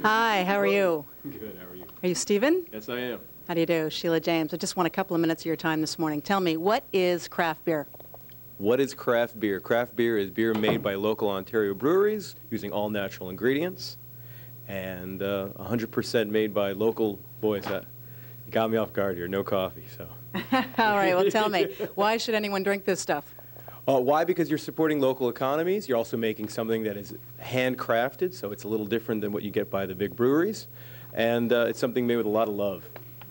Hi, how are you? Good, how are you? Are you Stephen? Yes, I am. How do you do? Sheila James. I just want a couple of minutes of your time this morning. Tell me, what is craft beer? What is craft beer? Craft beer is beer made by local Ontario breweries using all natural ingredients and 100% made by local boys. You got me off guard here. No coffee, so. All right, well, tell me, why should anyone drink this stuff? Why? Because you're supporting local economies. You're also making something that is handcrafted, so it's a little different than what you get by the big breweries. And it's something made with a lot of love.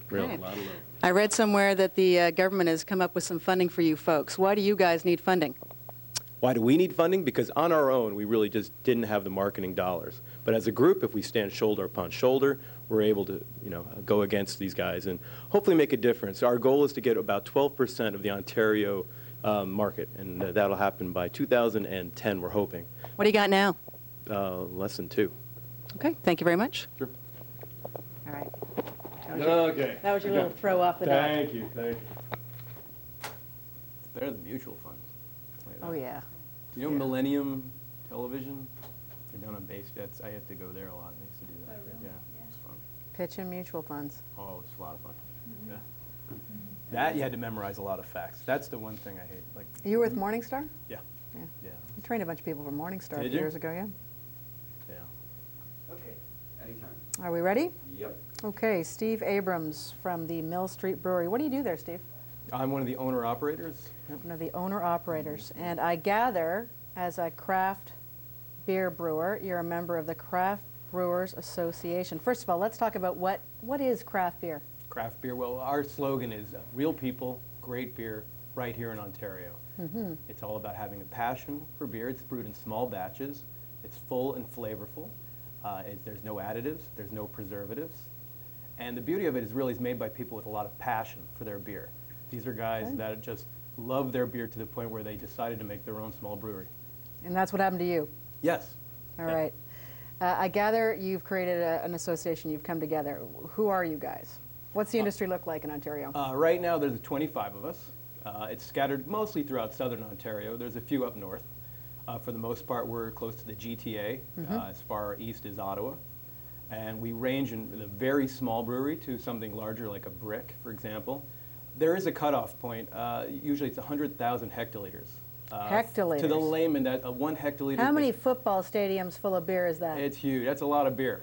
Really, Okay. a lot of love. I read somewhere that the government has come up with some funding for you folks. Why do you guys need funding? Why do we need funding? Because on our own, we really just didn't have the marketing dollars. But as a group, if we stand shoulder upon shoulder, we're able to, go against these guys and hopefully make a difference. Our goal is to get about 12% of the Ontario market, and that'll happen by 2010, we're hoping. What do you got now? Less than 2. Okay, thank you very much. Sure. All right. Okay. That was your little throw off the dock. Thank you, thank you. It's better than mutual funds. Oh, yeah. Do you know Millennium Television? They're down on Base Jets. I have to go there a lot. I used to do that. Oh, really? Yeah, it's fun. Pitch and mutual funds. Oh, it's a lot of fun. Yeah. That you had to memorize a lot of facts. That's the one thing I hate. Like, You were with Morningstar? yeah, Yeah. yeah, I trained a bunch of people from Morningstar a Did few you? years ago, yeah. yeah. Okay, anytime. Are we ready? Yep. Okay, Steve Abrams from the Mill Street Brewery. What do you do there, Steve? I'm one of the owner-operators. Yep. One of the owner-operators. And I gather, as a craft beer brewer, you're a member of the Craft Brewers Association. First of all, let's talk about what is craft beer? Craft beer. Well, our slogan is real people, great beer, right here in Ontario. Mm-hmm. It's all about having a passion for beer. It's brewed in small batches. It's full and flavorful. There's no additives. There's no preservatives. And the beauty of it is really it's made by people with a lot of passion for their beer. These are guys Okay. that just love their beer to the point where they decided to make their own small brewery. And that's what happened to you. Yes. All Yeah. right. I gather you've created an association. You've come together. Who are you guys? What's the industry look like in Ontario? Right now there's 25 of us. It's scattered mostly throughout southern Ontario. There's a few up north. For the most part, we're close to the GTA. As far east as Ottawa. And we range in a very small brewery to something larger like a brick, for example. There is a cutoff point. Usually it's 100,000 hectoliters. Hectoliters. To the layman, that 1 hectoliter. How many football stadiums full of beer is that? It's huge. That's a lot of beer.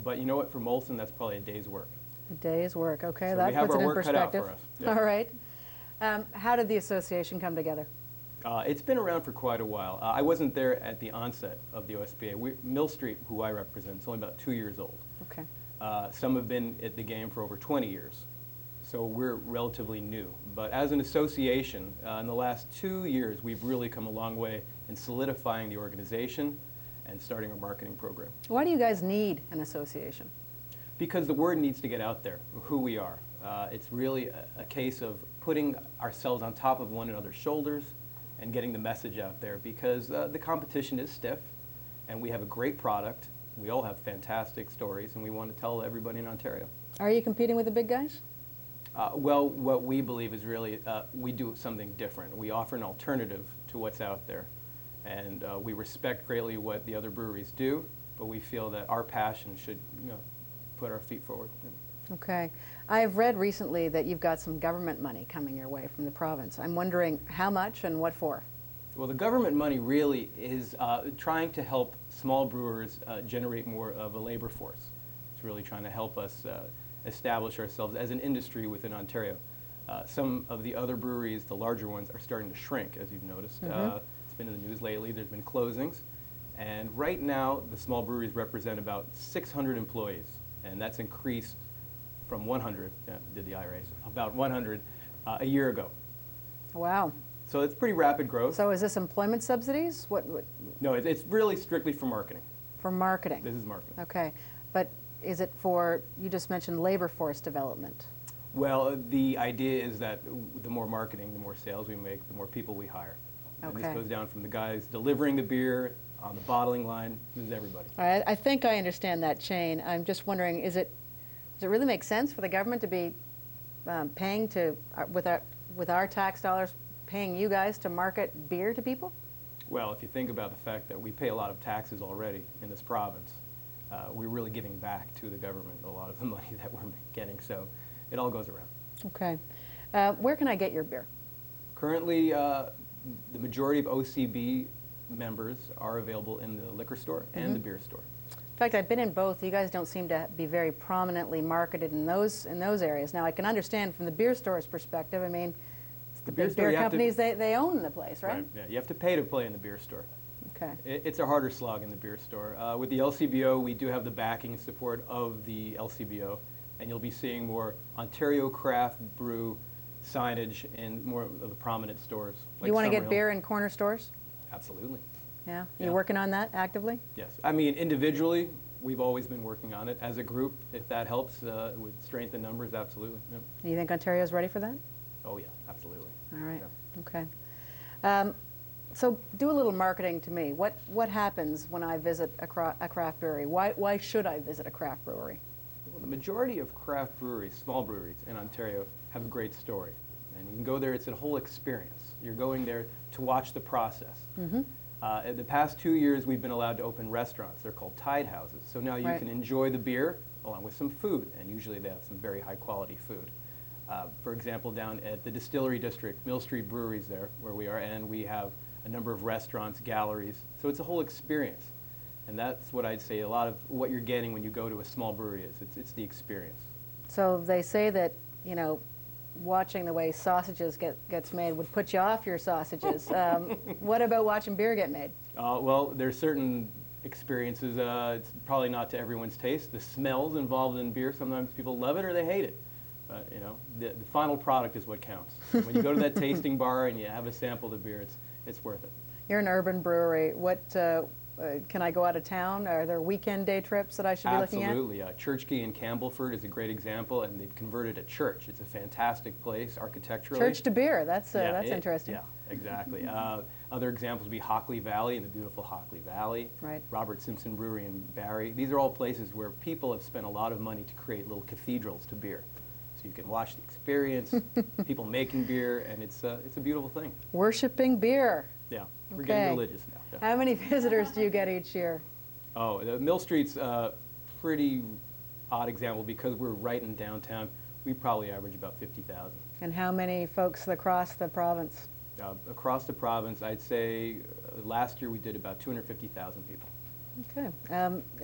But you know what? For Molson, that's probably a day's work. A day's work. Okay, So that we have puts our it in work cut out perspective. for us. Yeah. All right. How did the association come together? It's been around for quite a while. I wasn't there at the onset of the OSBA. Mill Street, who I represent, is only about 2 years old. Okay. Some have been at the game for over 20 years. So we're relatively new. But as an association, in the last 2 years, we've really come a long way in solidifying the organization and starting our marketing program. Why do you guys need an association? Because the word needs to get out there, who we are. It's really a case of putting ourselves on top of one another's shoulders and getting the message out there, because the competition is stiff and we have a great product. We all have fantastic stories and we want to tell everybody in Ontario. Are you competing with the big guys? Well, what we believe is really we do something different. We offer an alternative to what's out there. And we respect greatly what the other breweries do, but we feel that our passion should put our feet forward. Okay. I've read recently that you've got some government money coming your way from the province. I'm wondering how much and what for? Well, the government money really is trying to help small brewers generate more of a labor force. It's really trying to help us establish ourselves as an industry within Ontario. Some of the other breweries, the larger ones, are starting to shrink, as you've noticed. It's been in the news lately. There's been closings. And right now, the small breweries represent about 600 employees, and that's increased from 100, did the IRA, about 100 a year ago. Wow. So it's pretty rapid growth. So is this employment subsidies? What No, it's really strictly for marketing. for marketing? This is marketing. Okay. But is it for, you just mentioned labor force development. Well, the idea is that the more marketing, the more sales we make, the more people we hire. And this Okay. goes down from the guys delivering the beer, on the bottling line, this is everybody. All right, I think I understand that chain. I'm just wondering, does it really make sense for the government to be paying to, with our tax dollars, paying you guys to market beer to people? Well, if you think about the fact that we pay a lot of taxes already in this province, we're really giving back to the government a lot of the money that we're getting. So it all goes around. Okay. Where can I get your beer? Currently, the majority of OCB members are available in the liquor store and the beer store. In fact, I've been in both. You guys don't seem to be very prominently marketed in those areas. Now, I can understand from the beer store's perspective. I mean, it's the big beer companies, they own the place, right? Yeah, you have to pay to play in the beer store. Okay. It's a harder slog in the beer store. With the LCBO, we do have the backing and support of the LCBO, and you'll be seeing more Ontario craft brew signage in more of the prominent stores. Like You want to get Summerhill. beer in corner stores? Absolutely. Yeah. Yeah. You working on that actively? Yes. I mean, individually, we've always been working on it. As a group, if that helps with strength in numbers, absolutely. Yeah. Do you think Ontario's ready for that? Oh, yeah, absolutely. All right. Yeah. Okay. So do a little marketing to me. What happens when I visit a craft brewery? Why should I visit a craft brewery? Well, the majority of craft breweries, small breweries in Ontario, have a great story. And you can go there, it's a whole experience. You're going there to watch the process. In the past 2 years, we've been allowed to open restaurants. They're called Tide Houses. So now you Right. can enjoy the beer along with some food, and usually they have some very high quality food. For example, down at the Distillery District, Mill Street Brewery's there, where we are, and we have a number of restaurants, galleries. So it's a whole experience. And that's what I'd say a lot of what you're getting when you go to a small brewery is. It's the experience. So they say that, you know, watching the way sausages gets made would put you off your sausages. What about watching beer get made? Well, there's certain experiences, it's probably not to everyone's taste. The smells involved in beer, sometimes people love it or they hate it. But, you know, the final product is what counts. When you go to that tasting bar and you have a sample of the beer, it's worth it. You're an urban brewery. Can I go out of town? Are there weekend day trips that I should be looking at? Absolutely. Church Key in Campbellford is a great example, and they've converted a church. It's a fantastic place architecturally. Church to beer. That's interesting. Yeah, exactly. Other examples would be Hockley Valley, in the beautiful Hockley Valley. Right. Robert Simpson Brewery in Barrie. These are all places where people have spent a lot of money to create little cathedrals to beer. So you can watch the experience, people making beer, and it's a beautiful thing. Worshiping beer. Yeah, we're Okay. getting religious now. Yeah. How many visitors do you get each year? Oh, the Mill Street's a pretty odd example because we're right in downtown. We probably average about 50,000. And how many folks across the province? Across the province, I'd say last year we did about 250,000 people. Okay.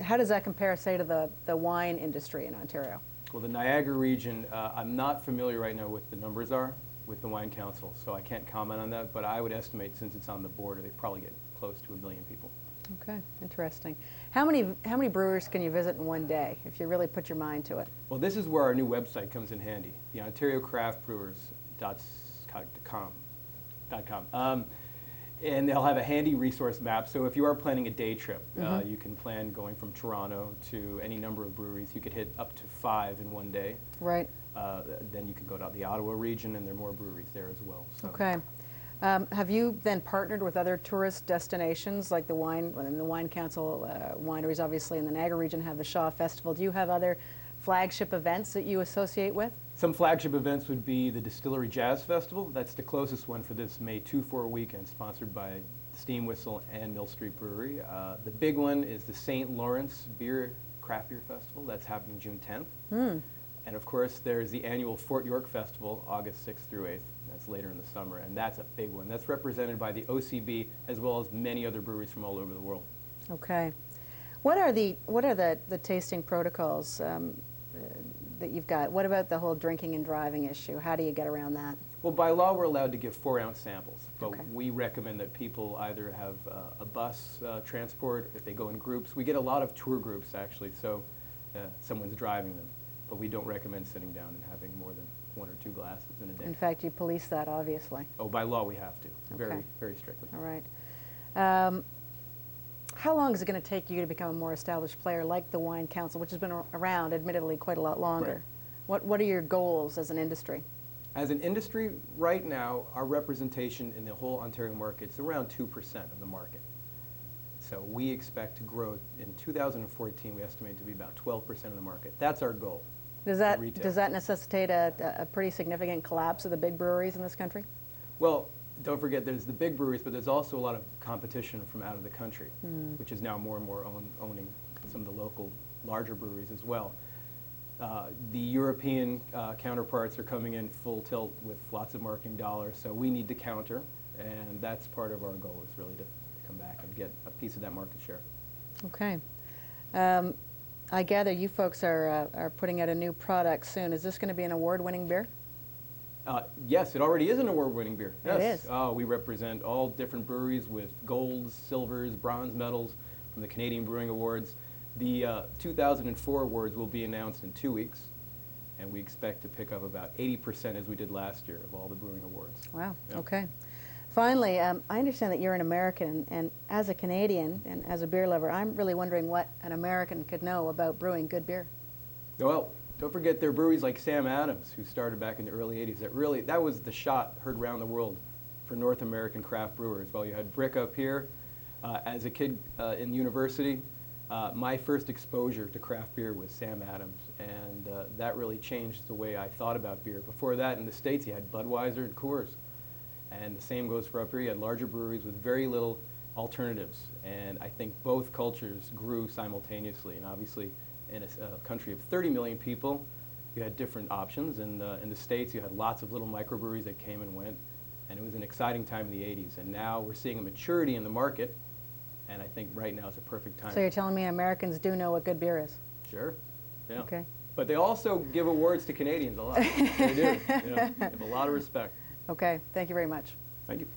How does that compare, say, to the wine industry in Ontario? Well, the Niagara region, I'm not familiar right now with the numbers are with the Wine Council, so I can't comment on that, but I would estimate since it's on the border, they probably get close to 1 million people. Okay, interesting. How many brewers can you visit in one day if you really put your mind to it? Well, this is where our new website comes in handy, the OntarioCraftBrewers.com. And they'll have a handy resource map. So if you are planning a day trip, you can plan going from Toronto to any number of breweries. You could hit up to 5 in one day. Right. Then you could go to the Ottawa region, and there are more breweries there as well. So. Okay. Have you then partnered with other tourist destinations like the Wine Council wineries, obviously in the Niagara region have the Shaw Festival. Do you have other flagship events that you associate with? Some flagship events would be the Distillery Jazz Festival. That's the closest one for this May 2-4 weekend, sponsored by Steam Whistle and Mill Street Brewery. The big one is the St. Lawrence Craft Beer Festival. That's happening June 10th. And of course, there's the annual Fort York Festival, August 6th through 8th. That's later in the summer, and that's a big one. That's represented by the OCB as well as many other breweries from all over the world. Okay. What are the tasting protocols that you've got? What about the whole drinking and driving issue? How do you get around that? Well, by law, we're allowed to give 4-ounce samples, but Okay. we recommend that people either have a bus transport, if they go in groups. We get a lot of tour groups, actually, so someone's driving them, but we don't recommend sitting down and having more than 1 or 2 glasses in a day. In fact, you police that, obviously. Oh, by law, we have to, very, Okay. very strictly. All right. How long is it going to take you to become a more established player like the Wine Council, which has been around, admittedly, quite a lot longer? Right. What are your goals as an industry? As an industry, right now, our representation in the whole Ontario market is around 2% of the market. So we expect to grow. In 2014, we estimate to be about 12% of the market. That's our goal. Does retail. that necessitate a pretty significant collapse of the big breweries in this country? Well, don't forget there's the big breweries, but there's also a lot of competition from out of the country, which is now more and more owning some of the local larger breweries as well. The European counterparts are coming in full tilt with lots of marketing dollars, so we need to counter, and that's part of our goal, is really to come back and get a piece of that market share. Okay. I gather you folks are putting out a new product soon. Is this going to be an award-winning beer? Yes, it already is an award-winning beer. Yes. It is. We represent all different breweries with golds, silvers, bronze medals from the Canadian Brewing Awards. The 2004 awards will be announced in 2 weeks, and we expect to pick up about 80%, as we did last year, of all the brewing awards. Wow, Yeah. okay. Finally, I understand that you're an American, and as a Canadian and as a beer lover, I'm really wondering what an American could know about brewing good beer. Well, don't forget there are breweries like Sam Adams, who started back in the early 80s. That was the shot heard around the world for North American craft brewers. Well, you had Brick up here. As a kid in university, my first exposure to craft beer was Sam Adams, and that really changed the way I thought about beer. Before that, in the States, you had Budweiser and Coors, and the same goes for up here. You had larger breweries with very little alternatives, and I think both cultures grew simultaneously. And obviously, in a country of 30 million people, you had different options. In the States, you had lots of little microbreweries that came and went, and it was an exciting time in the 80s. And now we're seeing a maturity in the market, and I think right now is a perfect time. So you're telling me Americans do know what good beer is? Sure, yeah. Okay. But they also give awards to Canadians a lot. They do. You know, they have a lot of respect. Okay, thank you very much. Thank you.